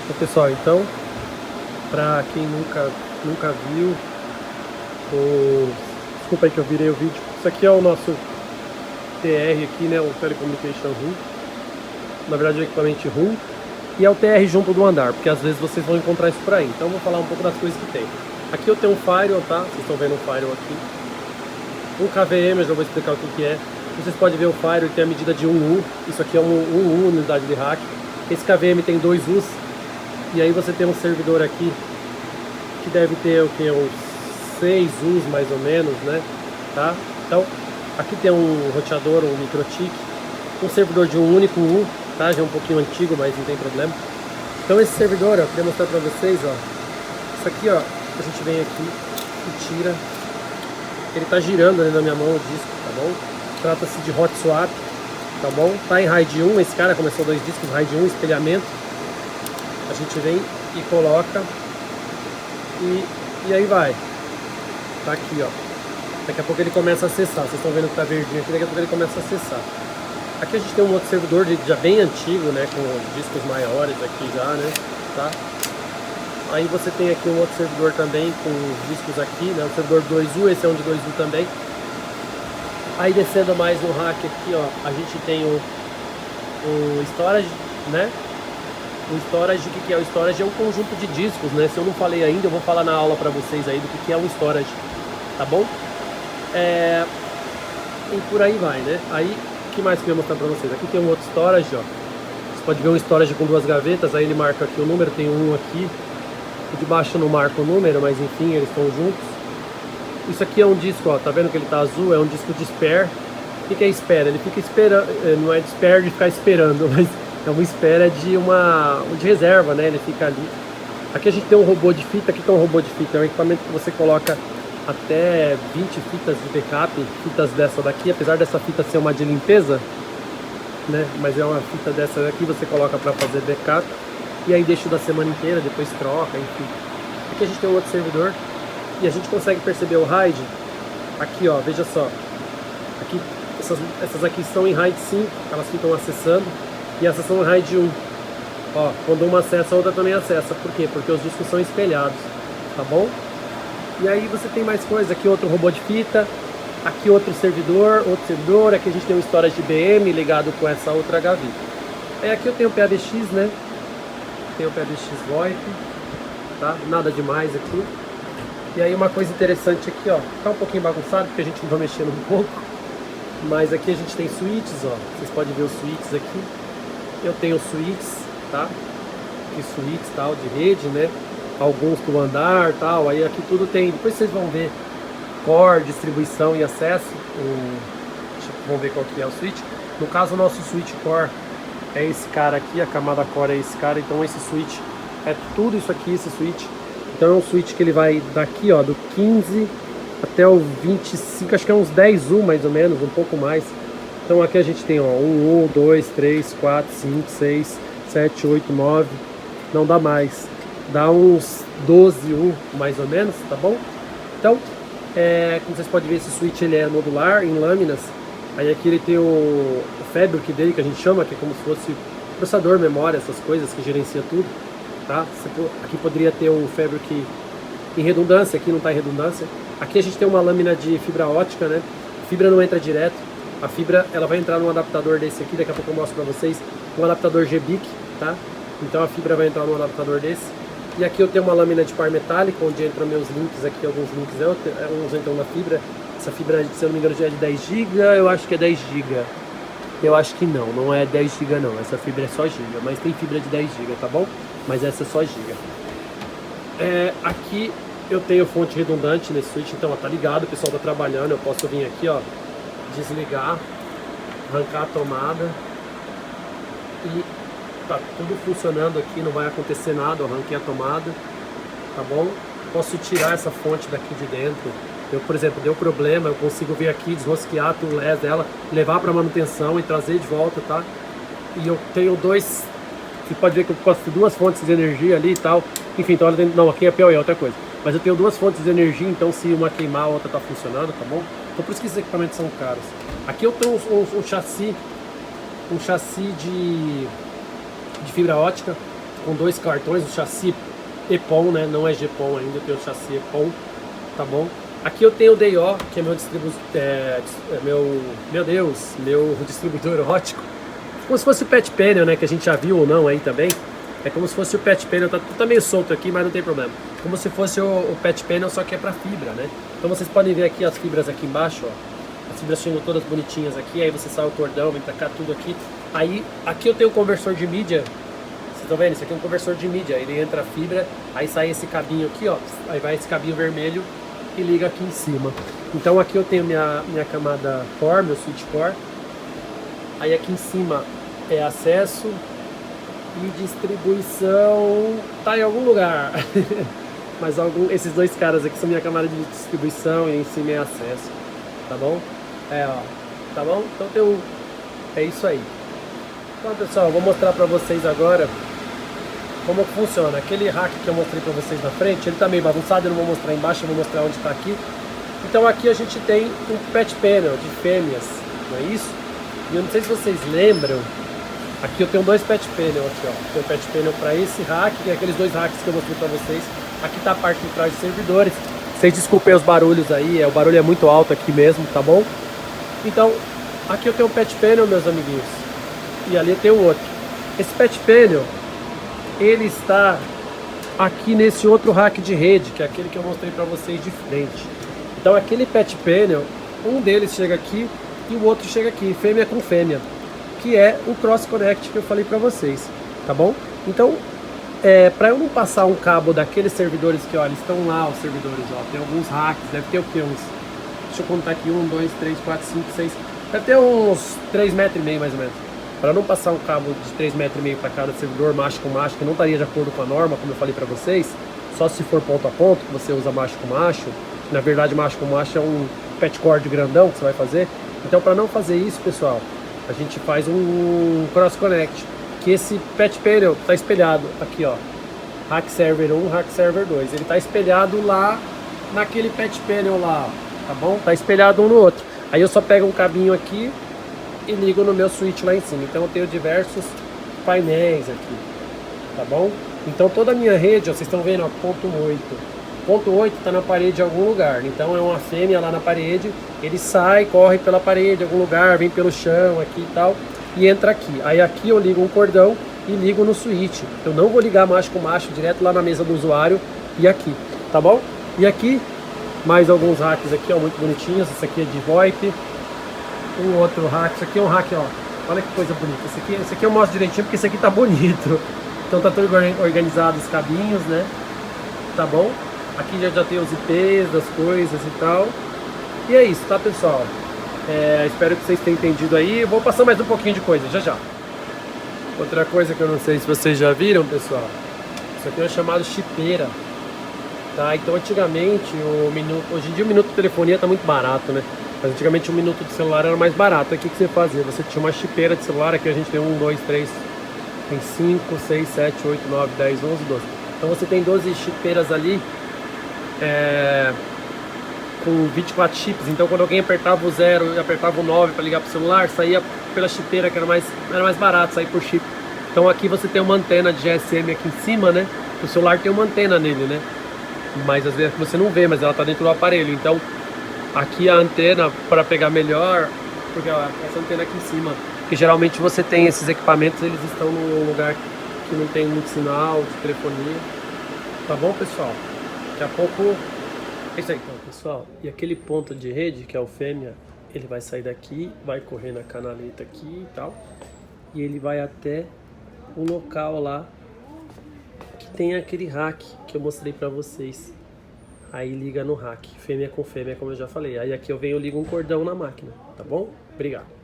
Bom, pessoal, então, para quem nunca viu, desculpa aí que eu virei o vídeo. Isso aqui é o nosso TR aqui, né, o Telecommunication Room. Na verdade é o equipamento room. E é o TR junto do andar, porque às vezes vocês vão encontrar isso por aí. Então eu vou falar um pouco das coisas que tem. Aqui eu tenho um firewall, tá? Vocês estão vendo um firewall aqui. Um KVM, eu já vou explicar o que é. Vocês podem ver o firewall, ele tem a medida de 1U. Isso aqui é um U, unidade de rack. Esse KVM tem 2 Us. E aí você tem um servidor aqui que deve ter o que? Uns 6 Us mais ou menos, né? Tá? Então, aqui tem um roteador, um microtik, um servidor de um único U, tá? Já é um pouquinho antigo, mas não tem problema. Então esse servidor, ó, eu queria mostrar pra vocês, ó. Isso aqui, ó, a gente vem aqui e tira. Ele tá girando ali na minha mão o disco, tá bom? Trata-se de hot swap, tá bom? Tá em RAID 1, esse cara começou 2 discos, RAID 1, espelhamento. A gente vem e coloca e aí vai. Tá aqui, ó. Daqui a pouco ele começa a acessar. Vocês estão vendo que tá verdinho aqui, daqui a pouco ele começa a acessar. Aqui a gente tem um outro servidor já bem antigo, né? Com discos maiores aqui já, né? Tá? Aí você tem aqui um outro servidor também com discos aqui, né? O servidor 2U, esse é um de 2U também. Aí descendo mais no rack aqui, ó, a gente tem o storage, né? O storage, o que é? O storage é um conjunto de discos, né? Se eu não falei ainda, eu vou falar na aula pra vocês aí do que é um storage, tá bom? E por aí vai, né? Aí, o que mais que eu ia mostrar pra vocês? Aqui tem um outro storage, ó. Você pode ver um storage com 2 gavetas, aí ele marca aqui o número, tem um aqui. O de baixo não marca o número, mas enfim, eles estão juntos. Isso aqui é um disco, ó, tá vendo que ele tá azul? É um disco de spare. O que é spare? Ele fica esperando, não é de spare de ficar esperando, mas é uma espera de reserva, né? Ele fica ali. Aqui a gente tem um robô de fita. Aqui tem um robô de fita, é um equipamento que você coloca até 20 fitas de backup, fitas dessa daqui, apesar dessa fita ser uma de limpeza, né? Mas é uma fita dessa daqui, você coloca para fazer backup e aí deixa da semana inteira, depois troca, enfim. Aqui a gente tem um outro servidor e a gente consegue perceber o RAID. Aqui, ó, veja só. Aqui, essas aqui estão em RAID 5, elas ficam acessando. E essas são RAID 1. Ó, quando uma acessa, a outra também acessa. Por quê? Porque os discos são espelhados, tá bom? E aí você tem mais coisa. Aqui outro robô de fita. Aqui outro servidor. Aqui a gente tem um storage de IBM ligado com essa outra gaveta. Aí aqui eu tenho o PABX, né? Tem o PABX VoIP, tá? Nada demais aqui. E aí uma coisa interessante aqui, ó. Tá um pouquinho bagunçado porque a gente vai mexendo um pouco. Mas aqui a gente tem switches, ó. Vocês podem ver os switches aqui. Eu tenho switches, tá? Aqui switches, tal, de rede, né? Alguns do andar, tal. Aí aqui tudo tem. Depois vocês vão ver core, distribuição e acesso. Vamos ver qual que é o switch. No caso, o nosso switch core é esse cara aqui. A camada core é esse cara. Então esse switch é tudo isso aqui, esse switch. Então é um switch que ele vai daqui, ó, do 15 até o 25, acho que é uns 10 U mais ou menos, um pouco mais. Então aqui a gente tem, ó, 1, 2, 3, 4, 5, 6, 7, 8, 9, não dá mais. Dá uns 12 U mais ou menos, tá bom? Então, como vocês podem ver, esse switch ele é modular, em lâminas. Aí aqui ele tem o fabric dele, que a gente chama, que é como se fosse processador, memória, essas coisas que gerencia tudo, tá? Aqui poderia ter um fabric em redundância, aqui não está em redundância. Aqui a gente tem uma lâmina de fibra ótica, né? A fibra não entra direto. A fibra, ela vai entrar num adaptador desse aqui, daqui a pouco eu mostro pra vocês, um adaptador GBIC, tá? Então a fibra vai entrar num adaptador desse. E aqui eu tenho uma lâmina de par metálico, onde entram meus links aqui, alguns links, uns entram na fibra. Essa fibra, se eu não me engano, já é de 10 GB, eu acho que é 10 GB. Eu acho que não é 10 GB não, essa fibra é só GB, mas tem fibra de 10 GB, tá bom? Mas essa é só GB. Aqui eu tenho fonte redundante nesse switch, então ó, tá ligado, o pessoal tá trabalhando, eu posso vir aqui, ó, desligar, arrancar a tomada e tá tudo funcionando aqui, não vai acontecer nada, eu arranquei a tomada, tá bom? Posso tirar essa fonte daqui de dentro. Eu, por exemplo, deu problema, eu consigo vir aqui, desrosquear a LED dela, levar para manutenção e trazer de volta, tá? E eu tenho dois, você pode ver que eu posso ter 2 fontes de energia ali e tal. Enfim, então não, aqui é PoE, é outra coisa. Mas eu tenho 2 fontes de energia, então se uma queimar, a outra tá funcionando, tá bom? Então por isso que esses equipamentos são caros. Aqui eu tenho um chassi de fibra ótica. com 2 cartões, o chassi EPON, né? Não é GPON ainda, tem o chassi EPON, tá bom? Aqui eu tenho o DIO, que é meu meu distribuidor ótico. Como se fosse o Pet Panel, né? Que a gente já viu ou não aí também. É como se fosse o Pet Panel, tá meio solto aqui, mas não tem problema. Como se fosse o Pet Panel, só que é para fibra, né? Então vocês podem ver aqui as fibras aqui embaixo, ó. As fibras chegam todas bonitinhas aqui, aí você sai o cordão, vem pra cá, tudo aqui. Aí, aqui eu tenho o conversor de mídia. Vocês estão vendo? Isso aqui é um conversor de mídia. Ele entra a fibra, aí sai esse cabinho aqui, ó. Aí vai esse cabinho vermelho e liga aqui em cima. Então aqui eu tenho minha camada core, meu switch core. Aí aqui em cima é acesso e distribuição, tá em algum lugar. Mas esses dois caras aqui são minha camada de distribuição e em cima é acesso, tá bom? Ó, tá bom? Então é isso aí. Então pessoal, eu vou mostrar pra vocês agora como funciona. Aquele rack que eu mostrei pra vocês na frente, ele tá meio bagunçado, eu não vou mostrar embaixo, eu vou mostrar onde tá aqui. Então aqui a gente tem um Pet Panel de fêmeas, não é isso? E eu não sei se vocês lembram, aqui eu tenho 2 Pet Panel aqui, ó. Tem o Pet Panel para esse rack, que é aqueles 2 racks que eu mostrei para vocês. Aqui tá a parte de trás dos servidores. Vocês desculpem os barulhos aí, o barulho é muito alto aqui mesmo, tá bom? Então, aqui eu tenho um Pet Panel, meus amiguinhos. E ali eu tenho outro. Esse Pet Panel, ele está aqui nesse outro rack de rede, que é aquele que eu mostrei para vocês de frente. Então aquele Pet Panel, um deles chega aqui e o outro chega aqui, fêmea com fêmea, que é o Cross Connect que eu falei para vocês, tá bom? Então, para eu não passar um cabo daqueles servidores que, olha, estão lá os servidores, ó, tem alguns racks, deve ter o que, deixa eu contar aqui, 1, 2, 3, 4, 5, 6, deve ter uns 3,5 metros mais ou menos. Para não passar um cabo de 3,5 metros para cada servidor, macho com macho, que não estaria de acordo com a norma, como eu falei para vocês, só se for ponto a ponto, que você usa macho com macho. Na verdade, macho com macho é um pet cord grandão que você vai fazer. Então, para não fazer isso, pessoal, a gente faz um Cross Connect, que esse Pet Panel está espelhado aqui, ó, Rack Server 1, Rack Server 2. Ele está espelhado lá naquele Pet Panel lá, tá bom? Está espelhado um no outro. Aí eu só pego um cabinho aqui e ligo no meu switch lá em cima. Então eu tenho diversos painéis aqui, tá bom? Então toda a minha rede, ó, vocês estão vendo, ó, ponto 8. Ponto 8 está na parede em algum lugar. Então é uma fêmea lá na parede, ele sai, corre pela parede em algum lugar, vem pelo chão aqui e tal, e entra aqui. Aí aqui eu ligo um cordão e ligo no switch. Eu não vou ligar macho com macho direto lá na mesa do usuário e aqui, tá bom? E aqui, mais alguns racks aqui, ó, muito bonitinhos. Esse aqui é de VoIP. Um outro rack, isso aqui é um rack, ó, olha que coisa bonita. Esse aqui eu mostro direitinho porque esse aqui tá bonito. Então tá tudo organizado os cabinhos, né? Tá bom? Aqui já tem os IPs das coisas e tal. E é isso, tá, pessoal? Espero que vocês tenham entendido aí. Eu vou passar mais um pouquinho de coisa, já já. Outra coisa que eu não sei se vocês já viram, pessoal, isso aqui é chamado chipeira. Tá? Então antigamente, hoje em dia o minuto de telefonia tá muito barato, né? Mas antigamente um minuto de celular era mais barato. Aí o que você fazia? Você tinha uma chipeira de celular, aqui a gente tem 1, 2, 3, tem 5, 6, 7, 8, 9, 10, 11, 12. Então você tem 12 chipeiras ali, com 24 chips. Então quando alguém apertava o 0 e apertava o 9 para ligar para o celular, saía pela chipeira, que era mais barato, sair por chip. Então aqui você tem uma antena de GSM aqui em cima, né? O celular tem uma antena nele, né? Mas às vezes você não vê, mas ela está dentro do aparelho. Então aqui a antena para pegar melhor, porque ó, essa antena aqui em cima, que geralmente você tem esses equipamentos, eles estão num lugar que não tem muito sinal de telefonia. Tá bom, pessoal? Daqui a pouco é isso aí, então, pessoal. E aquele ponto de rede, que é o fêmea, ele vai sair daqui, vai correr na canaleta aqui e tal, e ele vai até o local lá que tem aquele rack que eu mostrei pra vocês. Aí liga no rack, fêmea com fêmea, como eu já falei. Aí aqui eu venho e ligo um cordão na máquina, tá bom? Obrigado.